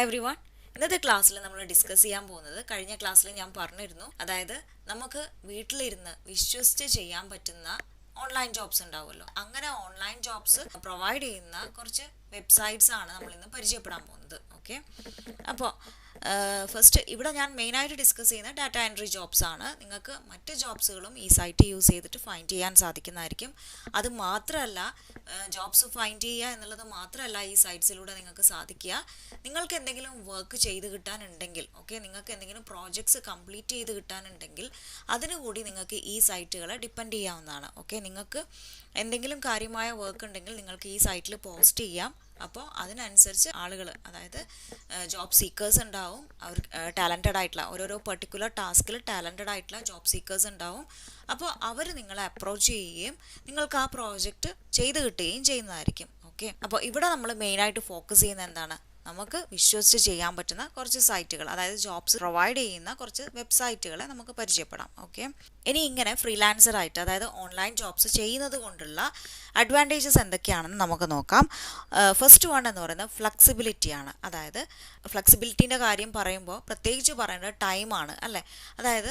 Hi every one. ഇന്നത്തെ ക്ലാസ്സിൽ നമ്മൾ ഡിസ്കസ് ചെയ്യാൻ പോകുന്നത് കഴിഞ്ഞ ക്ലാസ്സിൽ ഞാൻ പറഞ്ഞിരുന്നു. അതായത് നമുക്ക് വീട്ടിലിരുന്ന് വിശ്വസിച്ച് ചെയ്യാൻ പറ്റുന്ന ഓൺലൈൻ ജോബ്സ് ഉണ്ടാവുമല്ലോ. അങ്ങനെ ഓൺലൈൻ ജോബ്സ് പ്രൊവൈഡ് ചെയ്യുന്ന കുറച്ച് വെബ്സൈറ്റ്സ് ആണ് നമ്മൾ ഇന്ന് പരിചയപ്പെടാൻ പോകുന്നത്. ഓക്കെ, അപ്പോൾ ഫസ്റ്റ് ഇവിടെ ഞാൻ മെയിനായിട്ട് ഡിസ്കസ് ചെയ്യുന്ന ഡാറ്റ എൻട്രി ജോബ്സ് ആണ്. നിങ്ങൾക്ക് മറ്റ് ജോബ്സുകളും ഈ സൈറ്റ് യൂസ് ചെയ്തിട്ട് ഫൈൻഡ് ചെയ്യാൻ സാധിക്കുന്നതായിരിക്കും. അത് മാത്രമല്ല, ജോബ്സ് ഫൈൻഡ് ചെയ്യുക എന്നുള്ളത് മാത്രമല്ല ഈ സൈറ്റ്സിലൂടെ നിങ്ങൾക്ക് സാധിക്കുക. നിങ്ങൾക്ക് എന്തെങ്കിലും വർക്ക് ചെയ്ത് കിട്ടാനുണ്ടെങ്കിൽ, ഓക്കെ, നിങ്ങൾക്ക് എന്തെങ്കിലും പ്രോജക്ട്സ് കംപ്ലീറ്റ് ചെയ്ത് കിട്ടാനുണ്ടെങ്കിൽ അതിനുകൂടി നിങ്ങൾക്ക് ഈ സൈറ്റുകളെ ഡിപ്പെൻഡ് ചെയ്യാവുന്നതാണ്. ഓക്കെ, നിങ്ങൾക്ക് എന്തെങ്കിലും കാര്യമായ വർക്ക് ഉണ്ടെങ്കിൽ നിങ്ങൾക്ക് ഈ സൈറ്റിൽ പോസ്റ്റ് ചെയ്യാം. അപ്പോൾ അതിനനുസരിച്ച് ആളുകൾ, അതായത് ജോബ് സീക്കേഴ്സ് ഉണ്ടാവും, അവർ ടാലൻറ്റഡ് ആയിട്ടുള്ള ഓരോരോ പെർട്ടിക്കുലർ ടാസ്കിൽ ടാലൻറ്റഡ് ആയിട്ടുള്ള ജോബ് സീക്കേഴ്സ് ഉണ്ടാവും. അപ്പോൾ അവർ നിങ്ങളെ അപ്രോച്ച് ചെയ്യുകയും നിങ്ങൾക്ക് ആ പ്രോജക്റ്റ് ചെയ്ത് കിട്ടുകയും ചെയ്യുന്നതായിരിക്കും. ഓക്കെ, അപ്പോൾ ഇവിടെ നമ്മൾ മെയിനായിട്ട് ഫോക്കസ് ചെയ്യുന്നത് എന്താണ്? നമുക്ക് വിശ്വസിച്ച് ചെയ്യാൻ പറ്റുന്ന കുറച്ച് സൈറ്റുകൾ, അതായത് ജോബ്സ് പ്രൊവൈഡ് ചെയ്യുന്ന കുറച്ച് വെബ്സൈറ്റുകളെ നമുക്ക് പരിചയപ്പെടാം. ഓക്കെ, ഇനി ഇങ്ങനെ ഫ്രീലാൻസറായിട്ട്, അതായത് ഓൺലൈൻ ജോബ്സ് ചെയ്യുന്നത് കൊണ്ടുള്ള അഡ്വാൻറ്റേജസ് എന്തൊക്കെയാണെന്ന് നമുക്ക് നോക്കാം. ഫസ്റ്റ് വൺ എന്ന് പറയുന്നത് ഫ്ലെക്സിബിലിറ്റിയാണ്. അതായത് ഫ്ലെക്സിബിലിറ്റീൻ്റെ കാര്യം പറയുമ്പോൾ പ്രത്യേകിച്ച് പറയേണ്ടത് ടൈമാണ്, അല്ലേ? അതായത്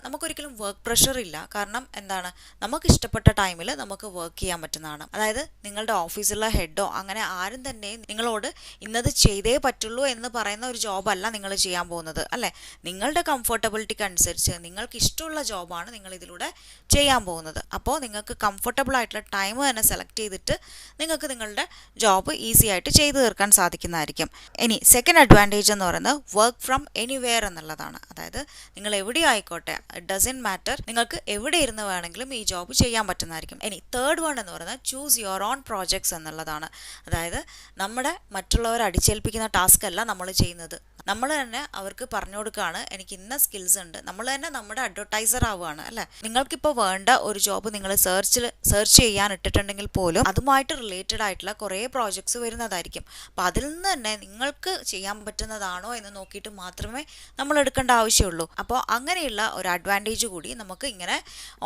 നമുക്കൊരിക്കലും വർക്ക് പ്രഷർ ഇല്ല. കാരണം എന്താണ്, നമുക്ക് ഇഷ്ടപ്പെട്ട ടൈമിൽ നമുക്ക് വർക്ക് ചെയ്യാൻ പറ്റുന്നതാണ്. അതായത് നിങ്ങളുടെ ഓഫീസിലുള്ള ഹെഡോ അങ്ങനെ ആരും തന്നെ നിങ്ങളോട് ഇന്നത് ചെയ്തേ പറ്റുള്ളൂ എന്ന് പറയുന്ന ഒരു ജോബല്ല നിങ്ങൾ ചെയ്യാൻ പോകുന്നത്, അല്ലേ? നിങ്ങളുടെ കംഫർട്ടബിലിറ്റിക്ക് അനുസരിച്ച് നിങ്ങൾക്ക് ഇഷ്ടമുള്ള ജോബാണ് നിങ്ങൾ ഇതിലൂടെ ചെയ്യാൻ പോകുന്നത്. അപ്പോൾ നിങ്ങൾക്ക് കംഫർട്ടബിൾ ആയിട്ടുള്ള ടൈം തന്നെ സെലക്ട് ചെയ്തിട്ട് നിങ്ങൾക്ക് നിങ്ങളുടെ ജോബ് ഈസി ആയിട്ട് ചെയ്തു തീർക്കാൻ സാധിക്കുന്നതായിരിക്കും. ഇനി സെക്കൻഡ് അഡ്വാൻറ്റേജ് എന്ന് പറയുന്നത് വർക്ക് ഫ്രം എനിവെയർ എന്നുള്ളതാണ്. അതായത് നിങ്ങൾ എവിടെ ആയിക്കോട്ടെ, ഇറ്റ് ഡസൻറ്റ് മാറ്റർ, നിങ്ങൾക്ക് എവിടെ ഇരുന്ന് വേണമെങ്കിലും ഈ ജോബ് ചെയ്യാൻ പറ്റുന്നതായിരിക്കും. ഇനി തേർഡ് വൺ എന്ന് പറയുന്നത് ചൂസ് യുവർ ഓൺ പ്രോജക്ട്സ് എന്നുള്ളതാണ്. അതായത് നമ്മുടെ മറ്റുള്ളവർ അടിച്ചേൽപ്പിക്കുന്ന ടാസ്ക് അല്ല നമ്മൾ ചെയ്യുന്നത്. നമ്മൾ തന്നെ അവർക്ക് പറഞ്ഞു കൊടുക്കുകയാണ്, എനിക്ക് ഇന്ന സ്കിൽസ് ഉണ്ട്. നമ്മൾ തന്നെ നമ്മുടെ അഡ്വർടൈസർ ആവുകയാണ്, അല്ലേ? നിങ്ങൾക്കിപ്പോൾ വേണ്ട ഒരു ജോബ് നിങ്ങൾ സെർച്ച് ചെയ്യാൻ ഇട്ടിട്ടുണ്ടെങ്കിൽ പോലും അതുമായിട്ട് റിലേറ്റഡ് ആയിട്ടുള്ള കുറേ പ്രോജക്ട്സ് വരുന്നതായിരിക്കും. അപ്പോൾ അതിൽ നിന്ന് തന്നെ നിങ്ങൾക്ക് ചെയ്യാൻ പറ്റുന്നതാണോ എന്ന് നോക്കിയിട്ട് മാത്രമേ നമ്മൾ എടുക്കേണ്ട ആവശ്യമുള്ളൂ. അപ്പോൾ അങ്ങനെയുള്ള ഒരു അഡ്വാൻറ്റേജ് കൂടി നമുക്ക് ഇങ്ങനെ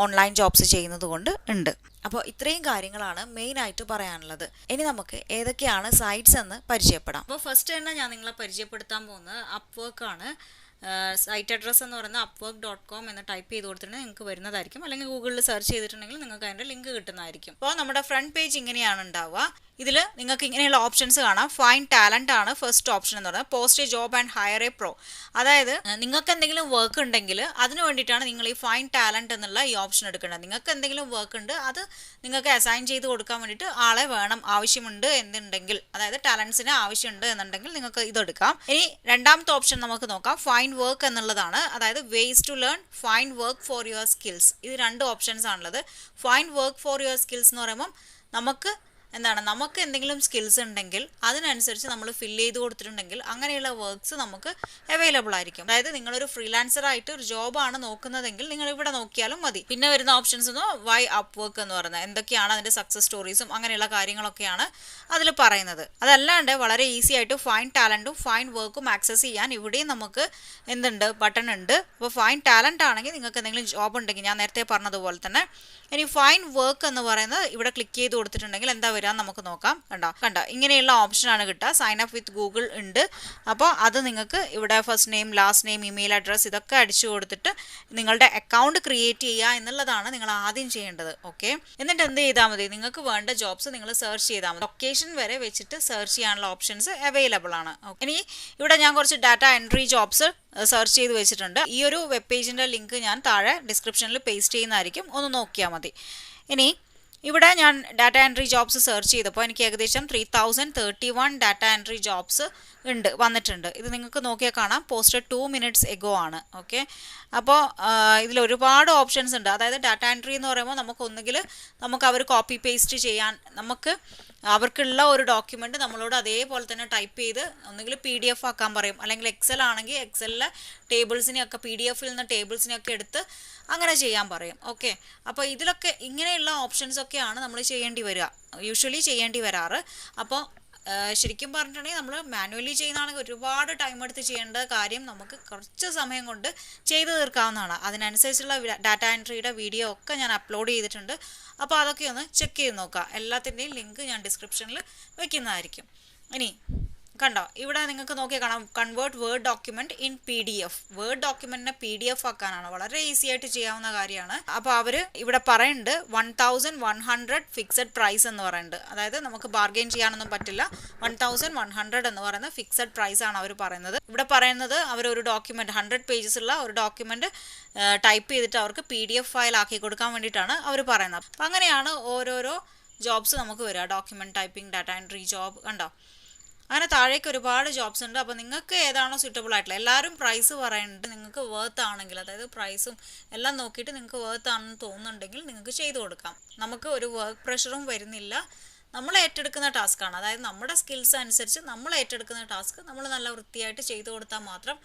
ഓൺലൈൻ ജോബ്സ് ചെയ്യുന്നത് കൊണ്ട് ഉണ്ട്. അപ്പോൾ ഇത്രയും കാര്യങ്ങളാണ് മെയിനായിട്ട് പറയാനുള്ളത്. ഇനി നമുക്ക് ഏതൊക്കെയാണ് സൈറ്റ്സ് എന്ന് പരിചയപ്പെടാം. അപ്പോൾ ഫസ്റ്റ് തന്നെ ഞാൻ നിങ്ങളെ പരിചയപ്പെടുത്താൻ പോകുന്നത് അപ്വർക്ക് ആണ്. സൈറ്റ് അഡ്രസ്സ് എന്ന് പറയുന്നത് upwork.com എന്ന് ടൈപ്പ് ചെയ്ത് കൊടുത്തിട്ടുണ്ടെങ്കിൽ നിങ്ങൾക്ക് വരുന്നതായിരിക്കും. അല്ലെങ്കിൽ ഗൂഗിളിൽ സെർച്ച് ചെയ്തിട്ടുണ്ടെങ്കിൽ നിങ്ങൾക്ക് അതിൻ്റെ ലിങ്ക് കിട്ടുന്നതായിരിക്കും. അപ്പോൾ നമ്മുടെ ഫ്രണ്ട് പേജ് ഇങ്ങനെയാണ് ഉണ്ടാവുക. ഇതിൽ നിങ്ങൾക്ക് ഇങ്ങനെയുള്ള ഓപ്ഷൻസ് കാണാം. ഫൈൻഡ് ടാലൻ്റ് ആണ് ഫസ്റ്റ് ഓപ്ഷൻ എന്ന് പറയുന്നത്. Post A job and higher A pro. അതായത് നിങ്ങൾക്ക് എന്തെങ്കിലും വർക്ക് ഉണ്ടെങ്കിൽ അതിന് വേണ്ടിയിട്ടാണ് നിങ്ങൾ ഈ ഫൈൻഡ് ടാലൻറ്റ് എന്നുള്ള ഈ ഓപ്ഷൻ എടുക്കേണ്ടത്. നിങ്ങൾക്ക് എന്തെങ്കിലും വർക്ക് ഉണ്ട്, അത് നിങ്ങൾക്ക് അസൈൻ ചെയ്ത് കൊടുക്കാൻ വേണ്ടിയിട്ട് ആളെ വേണം, ആവശ്യമുണ്ട് എന്നുണ്ടെങ്കിൽ, അതായത് ടാലൻസിന് ആവശ്യമുണ്ട് എന്നുണ്ടെങ്കിൽ നിങ്ങൾക്ക് ഇതെടുക്കാം. ഇനി രണ്ടാമത്തെ ഓപ്ഷൻ നമുക്ക് നോക്കാം. ഫൈൻഡ് വർക്ക് എന്നുള്ളതാണ്. അതായത് ways to learn, find work for your skills. ഇത് രണ്ട് ഓപ്ഷൻസ് ആണുള്ളത്. Find work for your skills എന്ന് പറയുമ്പം നമുക്ക് എന്തെങ്കിലും സ്കിൽസ് ഉണ്ടെങ്കിൽ അതിനനുസരിച്ച് നമ്മൾ ഫില്ല് ചെയ്ത് കൊടുത്തിട്ടുണ്ടെങ്കിൽ അങ്ങനെയുള്ള വർക്ക്സ് നമുക്ക് അവൈലബിൾ ആയിരിക്കും. അതായത് നിങ്ങളൊരു ഫ്രീലാൻസറായിട്ട് ഒരു ജോബാണ് നോക്കുന്നതെങ്കിൽ നിങ്ങൾ ഇവിടെ നോക്കിയാലും മതി. പിന്നെ വരുന്ന ഓപ്ഷൻസ് വൈ അപ്വർക്ക് എന്ന് പറയുന്നത് എന്തൊക്കെയാണ്, അതിൻ്റെ സക്സസ് സ്റ്റോറീസും അങ്ങനെയുള്ള കാര്യങ്ങളൊക്കെയാണ് അതിൽ പറയുന്നത്. അതല്ലാണ്ട് വളരെ ഈസി ആയിട്ട് ഫൈൻഡ് ടാലൻറ്റും ഫൈൻഡ് വർക്കും ആക്സസ് ചെയ്യാൻ ഇവിടെയും നമുക്ക് എന്തുണ്ട്, ബട്ടൺ ഉണ്ട്. അപ്പോൾ ഫൈൻഡ് ടാലൻ്റ് ആണെങ്കിൽ നിങ്ങൾക്ക് എന്തെങ്കിലും ജോബ് ഉണ്ടെങ്കിൽ ഞാൻ നേരത്തെ പറഞ്ഞതുപോലെ തന്നെ. ഇനി ഫൈൻഡ് വർക്ക് എന്ന് പറയുന്നത് ഇവിടെ ക്ലിക്ക് ചെയ്ത് കൊടുത്തിട്ടുണ്ടെങ്കിൽ എന്താ വരാൻ നമുക്ക് നോക്കാം. കണ്ടോ ഇങ്ങനെയുള്ള ഓപ്ഷനാണ് കിട്ടുക. സൈൻ അപ്പ് വിത്ത് ഗൂഗിൾ ഉണ്ട്. അപ്പോൾ അത് നിങ്ങൾക്ക് ഇവിടെ first name, last name, email address ഇതൊക്കെ അടിച്ചു കൊടുത്തിട്ട് നിങ്ങളുടെ അക്കൗണ്ട് ക്രിയേറ്റ് ചെയ്യുക എന്നുള്ളതാണ് നിങ്ങൾ ആദ്യം ചെയ്യേണ്ടത്. ഓക്കെ, എന്നിട്ട് എന്ത് ചെയ്താൽ മതി, നിങ്ങൾക്ക് വേണ്ട ജോബ്സ് നിങ്ങൾ സെർച്ച് ചെയ്താൽ മതി. ലൊക്കേഷൻ വരെ വെച്ചിട്ട് സെർച്ച് ചെയ്യാനുള്ള ഓപ്ഷൻസ് അവൈലബിൾ ആണ്. ഇനി ഇവിടെ ഞാൻ കുറച്ച് ഡാറ്റ എൻട്രി ജോബ്സ് സെർച്ച് ചെയ്ത് വെച്ചിട്ടുണ്ട്. ഈ ഒരു വെബ് പേജിൻ്റെ ലിങ്ക് ഞാൻ താഴെ ഡിസ്ക്രിപ്ഷനിൽ പേസ്റ്റ് ചെയ്യുന്നതായിരിക്കും, ഒന്ന് നോക്കിയാൽ മതി. ഇനി ഇവിടെ ഞാൻ ഡാറ്റ എൻട്രി ജോബ്സ് സെർച്ച് ചെയ്തപ്പോൾ എനിക്ക് ഏകദേശം 3031 ഡാറ്റ എൻട്രി ജോബ്സ് വന്നിട്ടുണ്ട്. ഇത് നിങ്ങൾക്ക് നോക്കിയാൽ കാണാം. പോസ്റ്റഡ് 2 minutes എഗോ ആണ്. ഓക്കെ, അപ്പോൾ ഇതിൽ ഒരുപാട് ഓപ്ഷൻസ് ഉണ്ട്. അതായത് ഡാറ്റ എൻട്രി എന്ന് പറയുമ്പോൾ നമുക്ക് അവർ കോപ്പി പേസ്റ്റ് ചെയ്യാൻ, അവർക്കുള്ള ഒരു ഡോക്യുമെൻ്റ് നമ്മളോട് അതേപോലെ തന്നെ ടൈപ്പ് ചെയ്ത് ഒന്നുകിൽ PDF ആക്കാൻ പറയും, അല്ലെങ്കിൽ എക്സൽ ആണെങ്കിൽ എക്സലിലെ ടേബിൾസിനെയൊക്കെ PDF-ൽ നിന്ന് ടേബിൾസിനെയൊക്കെ എടുത്ത് അങ്ങനെ ചെയ്യാൻ പറയും. ഓക്കെ, അപ്പോൾ ഇതിലൊക്കെ ഇങ്ങനെയുള്ള ഓപ്ഷൻസൊക്കെയാണ് നമ്മൾ യൂഷ്വലി ചെയ്യേണ്ടി വരാറ്. അപ്പോൾ ശരിക്കും പറഞ്ഞിട്ടുണ്ടെങ്കിൽ നമ്മൾ മാനുവലി ചെയ്യുന്നതാണെങ്കിൽ ഒരുപാട് ടൈം എടുത്ത് ചെയ്യേണ്ട കാര്യം നമുക്ക് കുറച്ച് സമയം കൊണ്ട് ചെയ്തു തീർക്കാവുന്നതാണ്. അതിനനുസരിച്ചുള്ള ഡാറ്റ എൻട്രിയുടെ വീഡിയോ ഒക്കെ ഞാൻ അപ്ലോഡ് ചെയ്തിട്ടുണ്ട്. അപ്പോൾ അതൊക്കെ ഒന്ന് ചെക്ക് ചെയ്ത് നോക്കുക. എല്ലാത്തിൻ്റെയും ലിങ്ക് ഞാൻ ഡിസ്ക്രിപ്ഷനിൽ വയ്ക്കുന്നതായിരിക്കും. ഇനി കണ്ടോ, ഇവിടെ നിങ്ങൾക്ക് നോക്കിയാൽ കാണാം convert word document in PDF. Word ഡോക്യുമെന്റിനെ PDF ആക്കാനാണ്, വളരെ ഈസി ആയിട്ട് ചെയ്യാവുന്ന കാര്യമാണ്. അപ്പോൾ അവര് ഇവിടെ പറയുന്നുണ്ട് 1100 ഫിക്സഡ് പ്രൈസ് എന്ന് പറയുന്നുണ്ട്. അതായത് നമുക്ക് ബാർഗെയിൻ ചെയ്യാനൊന്നും പറ്റില്ല. 1100 എന്ന് പറയുന്ന ഫിക്സഡ് പ്രൈസ് ആണ് അവർ പറയുന്നത്. ഇവിടെ പറയുന്നത് അവർ ഒരു ഡോക്യുമെന്റ് 100 പേജസ് ഉള്ള ഒരു ഡോക്യുമെന്റ് ടൈപ്പ് ചെയ്തിട്ട് അവർക്ക് PDF ഫയൽ ആക്കി കൊടുക്കാൻ വേണ്ടിയിട്ടാണ് അവർ പറയുന്നത്. അപ്പം അങ്ങനെയാണ് ഓരോരോ ജോബ്സ് നമുക്ക് വരിക. Document typing, data entry job, കണ്ടോ. അങ്ങനെ താഴേക്ക് ഒരുപാട് ജോബ്സ് ഉണ്ട്. അപ്പോൾ നിങ്ങൾക്ക് ഏതാണോ സ്യൂട്ടബിൾ ആയിട്ടുള്ള, എല്ലാവരും പ്രൈസ് പറയുന്നുണ്ട്. നിങ്ങൾക്ക് വേർത്ത് ആണെങ്കിൽ, അതായത് പ്രൈസും എല്ലാം നോക്കിയിട്ട് നിങ്ങൾക്ക് വേർത്ത് ആണെന്ന് തോന്നുന്നുണ്ടെങ്കിൽ നിങ്ങൾക്ക് ചെയ്തു കൊടുക്കാം. നമുക്ക് ഒരു വർക്ക് പ്രഷറും വരുന്നില്ല. നമ്മൾ ഏറ്റെടുക്കുന്ന ടാസ്ക്കാണ്, അതായത് നമ്മുടെ സ്കിൽസ് അനുസരിച്ച് നമ്മൾ ഏറ്റെടുക്കുന്ന ടാസ്ക് നമ്മൾ നല്ല വൃത്തിയായിട്ട് ചെയ്തു കൊടുത്താൽ മാത്രം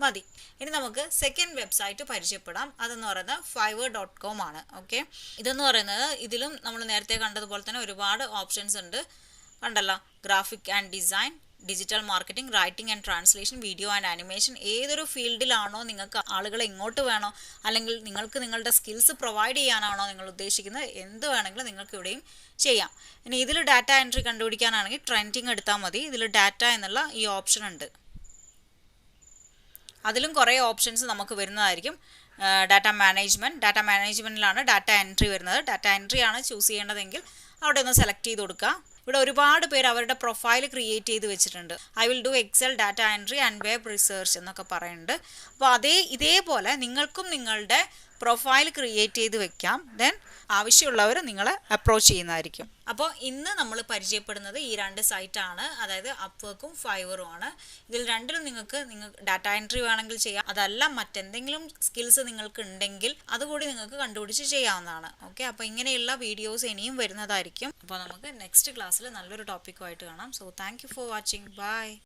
മതി. ഇനി നമുക്ക് സെക്കൻഡ് വെബ്സൈറ്റ് പരിചയപ്പെടാം. അതെന്ന് പറയുന്നത് fiverr.com ആണ്. ഓക്കെ, ഇതെന്ന് പറയുന്നത് ഇതിലും നമ്മൾ നേരത്തെ കണ്ടതുപോലെ തന്നെ ഒരുപാട് ഓപ്ഷൻസ് ഉണ്ട്. കണ്ടല്ലോ, graphic and design, digital marketing, writing and translation, video and animation. ഏതൊരു ഫീൽഡിലാണോ നിങ്ങൾക്ക് ആളുകളെ ഇങ്ങോട്ട് വേണോ, അല്ലെങ്കിൽ നിങ്ങൾക്ക് നിങ്ങളുടെ സ്കിൽസ് പ്രൊവൈഡ് ചെയ്യാനാണോ നിങ്ങൾ ഉദ്ദേശിക്കുന്നത്, എന്ത് വേണമെങ്കിലും നിങ്ങൾക്ക് ഇവിടെയും ചെയ്യാം. ഇനി ഇതിൽ ഡാറ്റ എൻട്രി കണ്ടുപിടിക്കാനാണെങ്കിൽ ട്രെൻഡിങ് എടുത്താൽ മതി. ഇതിൽ ഡാറ്റ എന്നുള്ള ഈ ഓപ്ഷൻ ഉണ്ട്. അതിലും കുറേ ഓപ്ഷൻസ് നമുക്ക് വരുന്നതായിരിക്കും. ഡാറ്റ മാനേജ്മെൻറ്റിലാണ് ഡാറ്റ എൻട്രി വരുന്നത്. ഡാറ്റ എൻട്രി ആണ് ചൂസ് ചെയ്യേണ്ടതെങ്കിൽ അവിടെ ഒന്ന് സെലക്ട് ചെയ്ത് കൊടുക്കുക. ഇവിടെ ഒരുപാട് പേര് അവരുടെ പ്രൊഫൈൽ ക്രിയേറ്റ് ചെയ്ത് വെച്ചിട്ടുണ്ട്. I will do Excel, data entry and web research എന്നൊക്കെ പറയുന്നുണ്ട്. അപ്പോൾ ഇതേപോലെ നിങ്ങൾക്കും നിങ്ങളുടെ പ്രൊഫൈൽ ക്രിയേറ്റ് ചെയ്ത് വെക്കാം. ദെൻ ആവശ്യമുള്ളവർ നിങ്ങളെ അപ്രോച്ച് ചെയ്യുന്നതായിരിക്കും. അപ്പോൾ ഇന്ന് നമ്മൾ പരിചയപ്പെടുന്നത് ഈ രണ്ട് സൈറ്റാണ്, അതായത് അപ്വർക്കും ഫൈവറും ആണ്. ഇതിൽ രണ്ടിലും നിങ്ങൾക്ക് ഡാറ്റ എൻട്രി വേണമെങ്കിൽ ചെയ്യാം, അതല്ല മറ്റെന്തെങ്കിലും സ്കിൽസ് നിങ്ങൾക്ക് ഉണ്ടെങ്കിൽ അതുകൂടി നിങ്ങൾക്ക് കണ്ടുപിടിച്ച് ചെയ്യാവുന്നതാണ്. ഓക്കെ, അപ്പോൾ ഇങ്ങനെയുള്ള വീഡിയോസ് ഇനിയും വരുന്നതായിരിക്കും. അപ്പോൾ നമുക്ക് നെക്സ്റ്റ് ക്ലാസ്സിൽ നല്ലൊരു ടോപ്പിക്കുമായിട്ട് കാണാം. So thank you for watching. By.